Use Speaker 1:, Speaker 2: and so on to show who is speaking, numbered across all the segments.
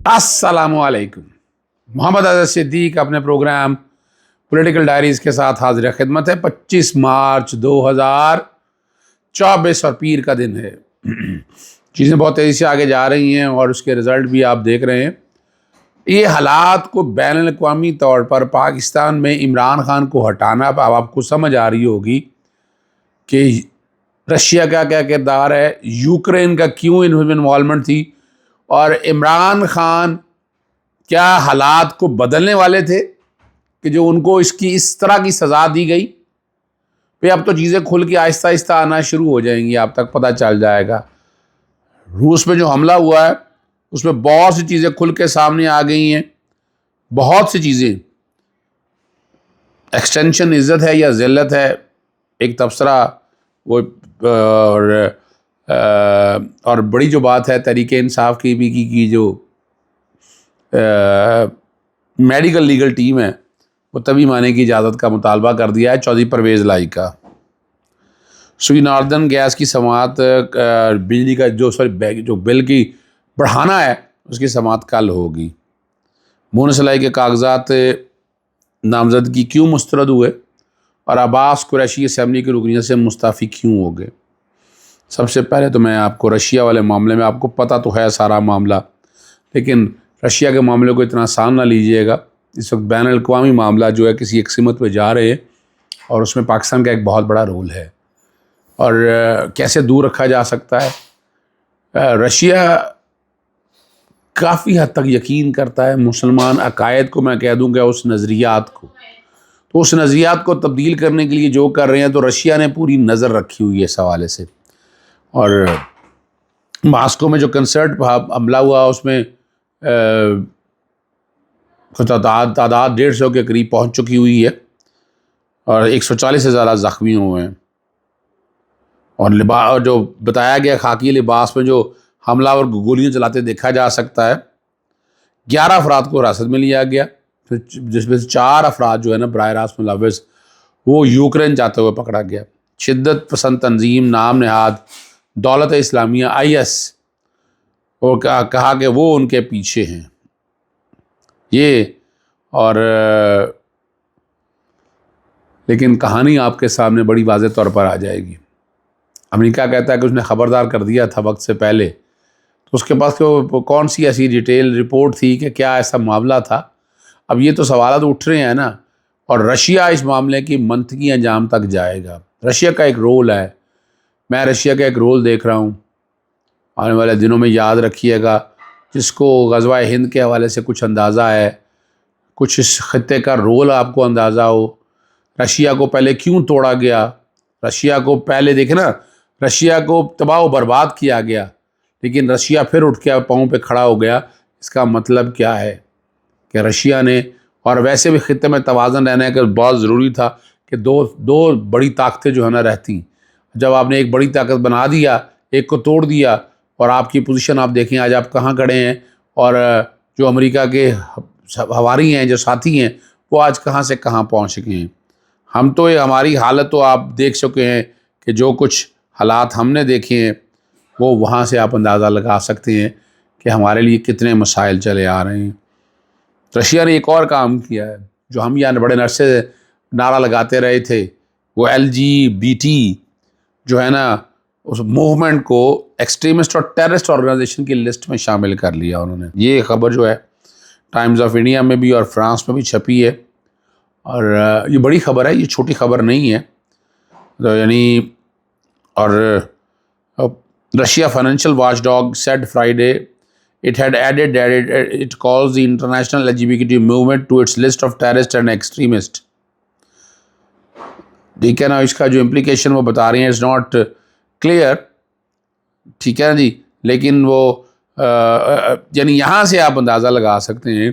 Speaker 1: السلام علیکم. محمد اظہر صدیق اپنے پروگرام پولیٹیکل ڈائریز کے ساتھ حاضر خدمت ہے. 25 مارچ 2024 اور پیر کا دن ہے. چیزیں بہت تیزی سے آگے جا رہی ہیں اور اس کے رزلٹ بھی آپ دیکھ رہے ہیں. یہ حالات کو بین الاقوامی طور پر پاکستان میں عمران خان کو ہٹانا اب آپ کو سمجھ آ رہی ہوگی کہ رشیا کا کیا کردار ہے, یوکرین کا کیوں انوالومنٹ تھی, اور عمران خان کیا حالات کو بدلنے والے تھے کہ جو ان کو اس طرح کی سزا دی گئی. پھر اب تو چیزیں کھل کے آہستہ آہستہ آنا شروع ہو جائیں گی, آپ تک پتہ چل جائے گا. روس میں جو حملہ ہوا ہے اس میں بہت سی چیزیں کھل کے سامنے آ گئی ہیں. بہت سی چیزیں, ایکسٹینشن عزت ہے یا ذلت ہے, ایک تبصرہ وہ اور بڑی جو بات ہے تحریک انصاف کی جو میڈیکل لیگل ٹیم ہے وہ تبھی مانے کی اجازت کا مطالبہ کر دیا ہے چودھری پرویز لائی کا. سوئی ناردرن گیس کی سماعت بجلی کا جو بل کی بڑھانا ہے اس کی سماعت کل ہوگی. مون سلائی کے کاغذات نامزدگی کیوں مسترد ہوئے, اور عباس قریشی اسمبلی کی رکنیت سے مستعفی کیوں ہو گئے. سب سے پہلے تو میں آپ کو رشیا والے معاملے میں, آپ کو پتہ تو ہے سارا معاملہ, لیکن رشیا کے معاملے کو اتنا آسان نہ لیجئے گا. اس وقت بین الاقوامی معاملہ جو ہے کسی ایک سمت پہ جا رہے ہیں اور اس میں پاکستان کا ایک بہت بڑا رول ہے, اور کیسے دور رکھا جا سکتا ہے. رشیا کافی حد تک یقین کرتا ہے مسلمان عقائد کو, میں کہہ دوں کہ اس نظریات کو, تو اس نظریات کو تبدیل کرنے کے لیے جو کر رہے ہیں تو رشیا نے پوری نظر رکھی ہوئی ہے اس حوالے سے. اور ماسکو میں جو کنسرٹ حملہ ہوا اس میں تعداد 150 کے قریب پہنچ چکی ہوئی ہے اور 140 سے زیادہ زخمی ہوئے ہیں. اور جو بتایا گیا خاکی لباس میں جو حملہ اور گولیاں چلاتے دیکھا جا سکتا ہے. 11 افراد کو حراست میں لیا گیا, جس میں سے 4 افراد جو ہے نا براہ راست ملوث, وہ یوکرین جاتے ہوئے پکڑا گیا. شدت پسند تنظیم نام نہاد دولت اسلامیہ IS, اور کہا کہ وہ ان کے پیچھے ہیں یہ. اور لیکن کہانی آپ کے سامنے بڑی واضح طور پر آ جائے گی. امریکہ کہتا ہے کہ اس نے خبردار کر دیا تھا وقت سے پہلے, تو اس کے پاس کون سی ایسی ڈیٹیل رپورٹ تھی کہ کیا ایسا معاملہ تھا. اب یہ تو سوالات اٹھ رہے ہیں نا, اور رشیا اس معاملے کی منطقی انجام تک جائے گا. رشیا کا ایک رول ہے, میں رشیا کا ایک رول دیکھ رہا ہوں آنے والے دنوں میں, یاد رکھیے گا. جس کو غزوہ ہند کے حوالے سے کچھ اندازہ ہے, کچھ اس خطے کا رول آپ کو اندازہ ہو, رشیا کو پہلے کیوں توڑا گیا. رشیا کو پہلے دیکھیں نا, رشیا کو تباہ و برباد کیا گیا, لیکن رشیا پھر اٹھ کے پاؤں پہ کھڑا ہو گیا. اس کا مطلب کیا ہے کہ رشیا نے, اور ویسے بھی خطے میں توازن رہنے کا بہت ضروری تھا کہ دو بڑی طاقتیں جو ہے نا رہتی. جب آپ نے ایک بڑی طاقت بنا دیا, ایک کو توڑ دیا, اور آپ کی پوزیشن آپ دیکھیں آج آپ کہاں کھڑے ہیں, اور جو امریکہ کے ہواری ہیں, جو ساتھی ہیں, وہ آج کہاں سے کہاں پہنچ گئے ہیں. ہم تو ہماری حالت تو آپ دیکھ چکے ہیں کہ جو کچھ حالات ہم نے دیکھے ہیں وہ وہاں سے آپ اندازہ لگا سکتے ہیں کہ ہمارے لیے کتنے مسائل چلے آ رہے ہیں. رشیا نے ایک اور کام کیا ہے جو ہم یہاں بڑے عرصے سے نعرہ لگاتے رہے تھے, وہ LGBT جو ہے نا اس موومنٹ کو ایکسٹریمسٹ اور ٹیررسٹ آرگنائزیشن کی لسٹ میں شامل کر لیا انہوں نے. یہ خبر جو ہے ٹائمز آف انڈیا میں بھی اور فرانس میں بھی چھپی ہے, اور یہ بڑی خبر ہے, یہ چھوٹی خبر نہیں ہے. تو یعنی, اور Russia financial watch dog said Friday it had added that it calls the international LGBT movement to its list of terrorist and extremist. ٹھیک ہے نا, اس کا جو امپلیکیشن وہ بتا رہی ہیں it's not clear, ٹھیک ہے نا جی, لیکن وہ یعنی یہاں سے آپ اندازہ لگا سکتے ہیں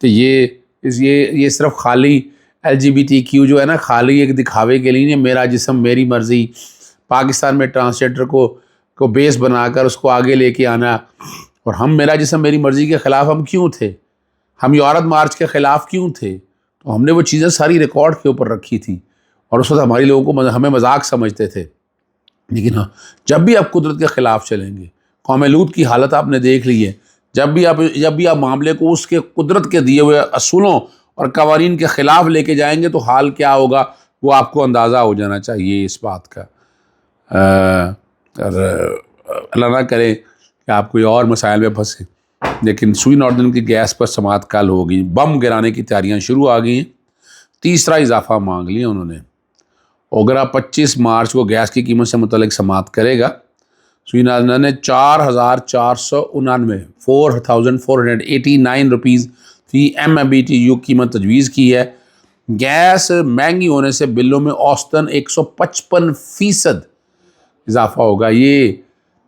Speaker 1: کہ یہ صرف خالی LGBTQ جو ہے نا, خالی ایک دکھاوے کے لیے نہیں, میرا جسم میری مرضی, پاکستان میں ٹرانسجنڈر کو بیس بنا کر اس کو آگے لے کے آنا. اور ہم میرا جسم میری مرضی کے خلاف ہم کیوں تھے, ہم یہ عورت مارچ کے خلاف کیوں تھے, تو ہم نے وہ چیزیں ساری ریکارڈ کے اوپر رکھی تھی, اور اس وقت ہمارے لوگوں کو ہمیں مذاق سمجھتے تھے. لیکن ہاں, جب بھی آپ قدرت کے خلاف چلیں گے, قوم لوط کی حالت آپ نے دیکھ لی ہے, جب بھی آپ معاملے کو اس کے قدرت کے دیے ہوئے اصولوں اور قوانین کے خلاف لے کے جائیں گے تو حال کیا ہوگا وہ آپ کو اندازہ ہو جانا چاہیے اس بات کا. اور اللہ نہ کرے کہ آپ کوئی اور مسائل میں پھنسے. لیکن سوئی ناردن کی گیس پر سماعت کل ہو گئی، بم گرانے کی تیاریاں شروع آ گئی ہیں. تیسرا اضافہ مانگ لیا انہوں نے. اوگرا 25 مارچ کو گیس کی قیمت سے متعلق سماعت کرے گا. سوئی ناردن نے 4,499 4,489 روپیز فی MMBTU قیمت تجویز کی ہے. گیس مہنگی ہونے سے بلوں میں اوسطاً 155% اضافہ ہوگا. یہ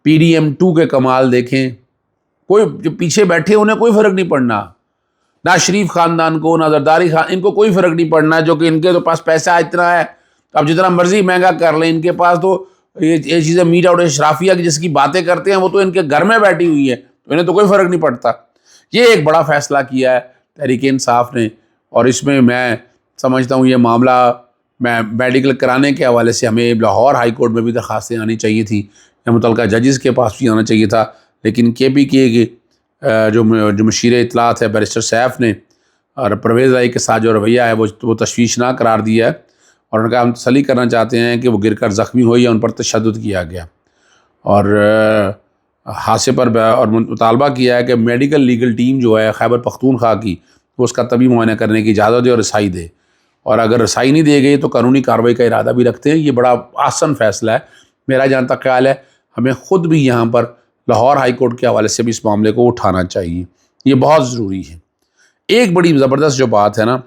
Speaker 1: PDM2 کے کمال دیکھیں. کوئی جو پیچھے بیٹھے انہیں کوئی فرق نہیں پڑنا، نہ شریف خاندان کو، نہ زرداری ان کو کوئی فرق نہیں پڑنا، جو کہ ان کے تو پاس پیسہ اتنا ہے اب جتنا مرضی مہنگا کر لیں. ان کے پاس تو یہ چیزیں میٹ اور اشرافیہ کی جس کی باتیں کرتے ہیں وہ تو ان کے گھر میں بیٹھی ہوئی ہے، تو انہیں تو کوئی فرق نہیں پڑتا. یہ ایک بڑا فیصلہ کیا ہے تحریک انصاف نے، اور اس میں سمجھتا ہوں یہ معاملہ میڈیکل کرانے کے حوالے سے ہمیں لاہور ہائی کورٹ میں بھی درخواستیں آنی چاہیے تھی یا متعلقہ ججز کے پاس بھی آنا چاہیے تھا. لیکن KPK کے جو مشیر اطلاعات ہے بیرسٹر سیف نے اور پرویز رائی کے ساتھ جو رویہ ہے وہ تشویشناک قرار دیا ہے، اور ان کا ہم تسلی کرنا چاہتے ہیں کہ وہ گر کر زخمی ہوئی یا ان پر تشدد کیا گیا. اور حادثے پر اور مطالبہ کیا ہے کہ میڈیکل لیگل ٹیم جو ہے خیبر پختونخوا کی وہ اس کا طبی معائنہ کرنے کی اجازت دے اور رسائی دے، اور اگر رسائی نہیں دے گئی تو قانونی کارروائی کا ارادہ بھی رکھتے ہیں. یہ بڑا آسن فیصلہ ہے. میرا جہاں تک خیال ہے ہمیں خود بھی یہاں پر لاہور ہائی کورٹ کے حوالے سے بھی اس معاملے کو اٹھانا چاہیے، یہ بہت ضروری ہے. ایک بڑی زبردست جو بات ہے نا،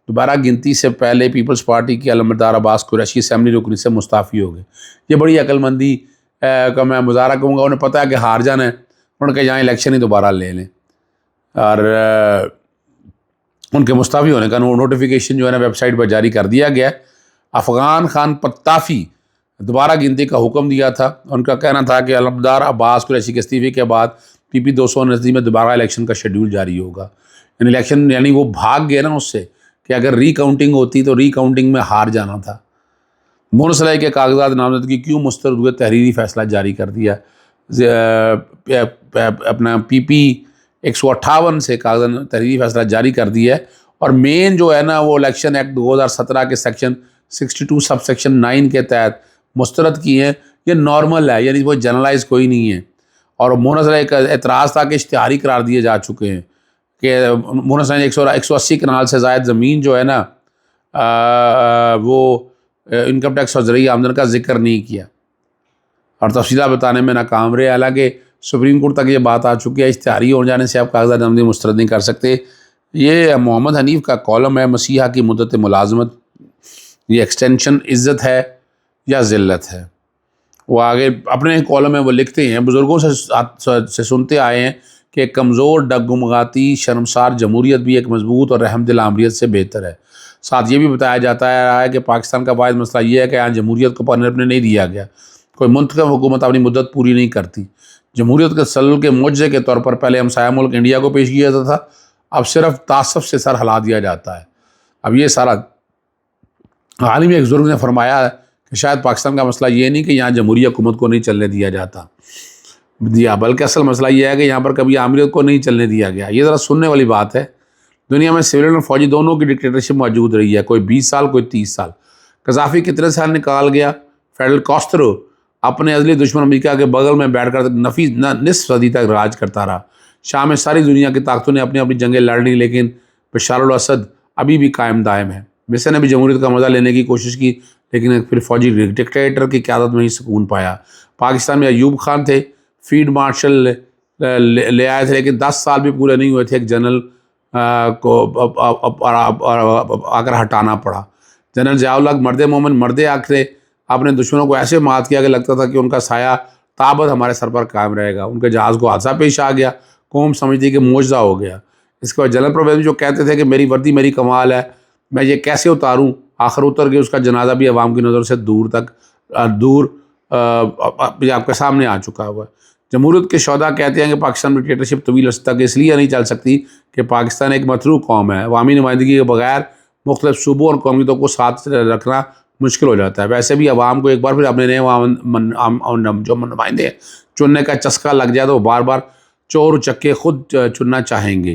Speaker 1: دوبارہ گنتی سے پہلے پیپلز پارٹی کے علمبردار عباس قریشی اسمبلی رکنی سے مستعفی ہو گئے. یہ بڑی عقل مندی کا میں مظاہرہ کہوں گا. انہیں پتہ ہے کہ ہار جانا ہے، انہوں نے کہا یہاں الیکشن ہی دوبارہ لے لیں، اور ان کے مستعفی ہونے کا نوٹیفیکیشن جو ہے نا ویب سائٹ پر جاری کر دیا گیا. افغان خان پتافی دوبارہ گنتی کا حکم دیا تھا. ان کا کہنا تھا کہ علمبردار عباس قریشی کے استعفے کے بعد PP 229 میں دوبارہ الیکشن کا شیڈیول جاری ہوگا. یعنی وہ بھاگ گئے نا اس سے کہ اگر ری کاؤنٹنگ ہوتی تو ری کاؤنٹنگ میں ہار جانا تھا. منسلح کے کاغذات نامزدگی کیوں مسترد ہوئے، تحریری فیصلہ جاری کر دیا. اپنا PP 158 سے کاغذات تحریری فیصلہ جاری کر دیا ہے. اور مین جو ہے نا وہ الیکشن ایکٹ 2017 کے سیکشن 62 سب سیکشن 9 کے تحت مسترد کی ہیں. یہ نارمل ہے، یعنی وہ جنرلائز کوئی نہیں ہے. اور منسلح کا اعتراض تھا کہ اشتہاری قرار دیے جا چکے ہیں کہ منسلح نے 180 کنال سے زائد زمین جو ہے نا وہ انکم ٹیکس اور زرعی آمدن کا ذکر نہیں کیا، اور تفصیلات بتانے میں ناکام رہے. حالانکہ سپریم کورٹ تک یہ بات آ چکی ہے اشتہاری ہو جانے سے آپ کاغذات نامزدگی مسترد نہیں کر سکتے. یہ محمد حنیف کا کالم ہے، مسیحا کی مدت ملازمت، یہ ایکسٹینشن عزت ہے یا ذلت ہے. وہ آگے اپنے کالم میں وہ لکھتے ہیں، بزرگوں سے سنتے آئے ہیں کہ ایک کمزور ڈگمگاتی شرمسار جمہوریت بھی ایک مضبوط اور رحم دل آمریت سے بہتر ہے. ساتھ یہ بھی بتایا جاتا ہے کہ پاکستان کا واحد مسئلہ یہ ہے کہ یہاں جمہوریت کو پنپنے نہیں دیا گیا. کوئی منتخب حکومت اپنی مدت پوری نہیں کرتی. جمہوریت کے تسلسل کے معجزے کے طور پر پہلے ہمسایہ ملک انڈیا کو پیش کیا جاتا تھا، اب صرف تعصب سے سر ہلا دیا جاتا ہے. اب یہ سارا حال ہی میں ایک بزرگ نے فرمایا ہے کہ شاید پاکستان کا مسئلہ یہ نہیں کہ یہاں جمہوری حکومت کو نہیں چلنے دیا جاتا بلکہ اصل مسئلہ یہ ہے کہ یہاں پر کبھی آمریت کو نہیں چلنے دیا گیا. یہ ذرا سننے والی بات ہے. دنیا میں سویلین اور فوجی دونوں کی ڈکٹیٹرشپ موجود رہی ہے، کوئی 20 سال کوئی 30 سال. قذافی کتنے سال نکال گیا. فیڈل کاسٹرو اپنے ازلی دشمن امریکہ کے بغل میں بیٹھ کر نصف صدی تک راج کرتا رہا. شام میں ساری دنیا کی طاقتوں نے اپنی جنگیں لڑ لی، لیکن بشار الاسد ابھی بھی قائم دائم ہے. مصر نے بھی جمہوریت کا مزہ لینے کی کوشش کی، لیکن پھر فوجی ڈکٹیٹر کی قیادت میں ہی سکون پایا. پاکستان میں ایوب خان تھے، فیلڈ مارشل لے آئے تھے، لیکن 10 سال بھی پورے نہیں ہوئے تھے ایک جنرل کو آ کر ہٹانا پڑا. جنرل ضیاء الحق مرد مومن مرد حق تھے. اپنے دشمنوں کو ایسے مات کیا کہ لگتا تھا کہ ان کا سایہ تابت ہمارے سر پر قائم رہے گا. ان کے جہاز کو حادثہ پیش آ گیا، قوم سمجھتی کہ معجزہ ہو گیا. اس کے بعد جنرل پرویز جو کہتے تھے کہ میری وردی میری کمال ہے، میں یہ کیسے اتاروں، آخر اتر کے اس کا جنازہ بھی عوام کی نظر سے دور آپ کے سامنے آ چکا ہوا ہے. جمہوریت کے شہداء کہتے ہیں کہ پاکستان میں ڈکٹیٹرشپ طویل عرصے تک اس لیے نہیں چل سکتی کہ پاکستان ایک متروک قوم ہے. عوامی نمائندگی کے بغیر مختلف صوبوں اور قومیتوں کو ساتھ رکھنا مشکل ہو جاتا ہے. ویسے بھی عوام کو ایک بار پھر اپنے نئے جو نمائندے چننے کا چسکا لگ جائے تو وہ بار بار چور چکے خود چننا چاہیں گے۔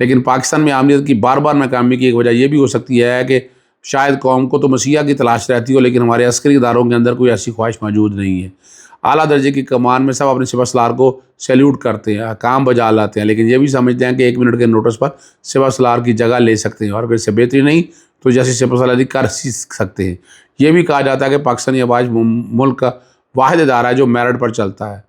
Speaker 1: لیکن پاکستان میں آمریت کی بار بار ناکامی کی ایک وجہ یہ بھی ہو سکتی ہے کہ شاید قوم کو تو مسیحا کی تلاش رہتی ہو، لیکن ہمارے عسکری اداروں کے اندر کوئی ایسی خواہش موجود نہیں ہے۔ اعلیٰ درجے کی کمان میں سب اپنے سپہ سالار کو سیلیوٹ کرتے ہیں، کام بجا لاتے ہیں، لیکن یہ بھی سمجھتے ہیں کہ 1 منٹ کے نوٹس پر سپہ سالار کی جگہ لے سکتے ہیں، اور اگر اس سے بہتری نہیں تو جیسی سپہ سالاری کر سکتے ہیں۔ یہ بھی کہا جاتا ہے کہ پاکستانی افواج ملک کا واحد ادارہ ہے جو میرٹ پر چلتا ہے،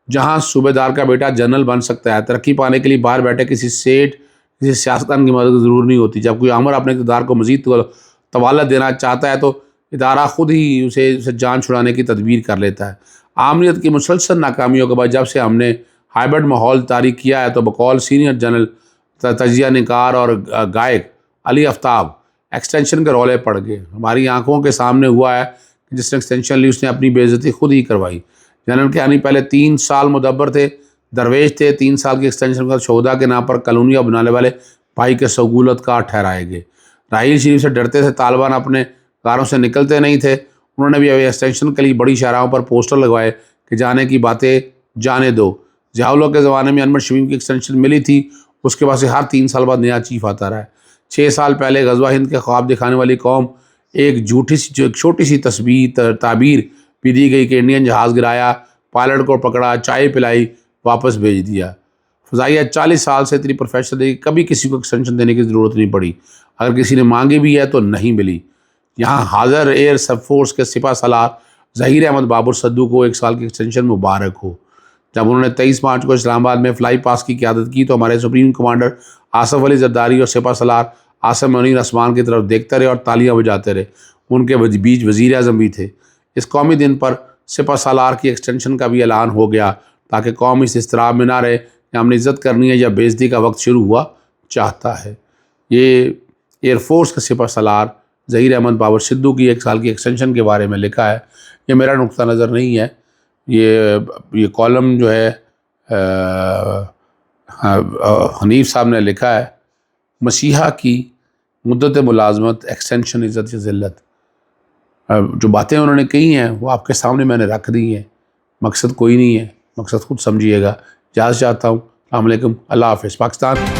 Speaker 1: جہاں صوبے دار کا بیٹا جنرل بن سکتا ہے۔ ترقی پانے کے لیے باہر بیٹھے کسی سیٹ کسی سیاستدان کی مدد ضرور نہیں ہوتی۔ جب کوئی امر اپنے اقتدار کو مزید طوالت دینا چاہتا ہے تو ادارہ خود ہی اسے جان چھڑانے کی تدبیر کر لیتا ہے۔ آمریت کی مسلسل ناکامیوں کے بعد جب سے ہم نے ہائبرڈ ماحول طاری کیا ہے تو بقول سینئر جنرل تجزیہ نگار اور گائیک علی آفتاب ایکسٹینشن کے رولے پڑ گئے۔ ہماری آنکھوں کے سامنے ہوا ہے کہ جس نے ایکسٹینشن لی اس نے اپنی بے عزتی خود ہی کروائی۔ جنرل کیانی پہلے 3 سال مدبر تھے، درویش تھے، 3 سال کی ایکسٹینشن کا شہدا کے نام پر کالونیاں بنانے والے بھائی کے سہولت کار ٹھہرائے گئے۔ راحیل شریف سے ڈرتے تھے، طالبان اپنے کاروں سے نکلتے نہیں تھے۔ انہوں نے بھی ایکسٹینشن کے لیے بڑی شاہراہوں پر پوسٹر لگوائے کہ جانے کی باتیں جانے دو۔ ضیاء کے زمانے میں انور شمیم کی ایکسٹینشن ملی تھی، اس کے بعد سے ہر 3 سال بعد نیا چیف آتا رہا ہے۔ 6 سال پہلے غزوہ ہند کے خواب دکھانے والی قوم ایک چھوٹی سی تعبیر بھی دی گئی کہ انڈین جہاز گرایا، پائلٹ کو پکڑا، چائے پلائی، واپس بھیج دیا۔ فضائیہ 40 سال سے اتنی پروفیشنل ہے کہ کبھی کسی کو ایکسٹینشن دینے کی ضرورت نہیں پڑی، اگر کسی نے مانگی بھی ہے تو نہیں ملی۔ یہاں حاضر ایئر سب فورس کے سپہ سالار ظہیر احمد بابر سدو کو 1 سال کی ایکسٹینشن مبارک ہو۔ جب انہوں نے 23 مارچ کو اسلام آباد میں فلائی پاس کی قیادت کی تو ہمارے سپریم کمانڈر آصف علی زرداری اور سپہ سالار عاصم منیر آسمان کی طرف دیکھتے رہے اور تالیاں بجاتے رہے۔ ان کے بیچ وزیر اعظم بھی تھے۔ اس قومی دن پر سپہ سالار کی ایکسٹینشن کا بھی اعلان ہو گیا تاکہ قوم اس اضطراب میں نہ رہے کہ ہم نے عزت کرنی ہے یا بے عزتی کا وقت شروع ہوا چاہتا ہے۔ یہ ایئر فورس کے سپہ سالار ظہیر احمد بابر سدو کی 1 سال کی ایکسٹینشن کے بارے میں لکھا ہے۔ یہ میرا نقطہ نظر نہیں ہے، یہ کالم جو ہے حنیف صاحب نے لکھا ہے، مسیحا کی مدت ملازمت ایکسٹینشن عزت یا ذلت۔ جو باتیں انہوں نے کہی ہیں وہ آپ کے سامنے میں نے رکھ دی ہیں، مقصد کوئی نہیں ہے، مقصد خود سمجھیے گا۔ اجازت چاہتا ہوں۔ السلام علیکم، اللہ حافظ۔ پاکستان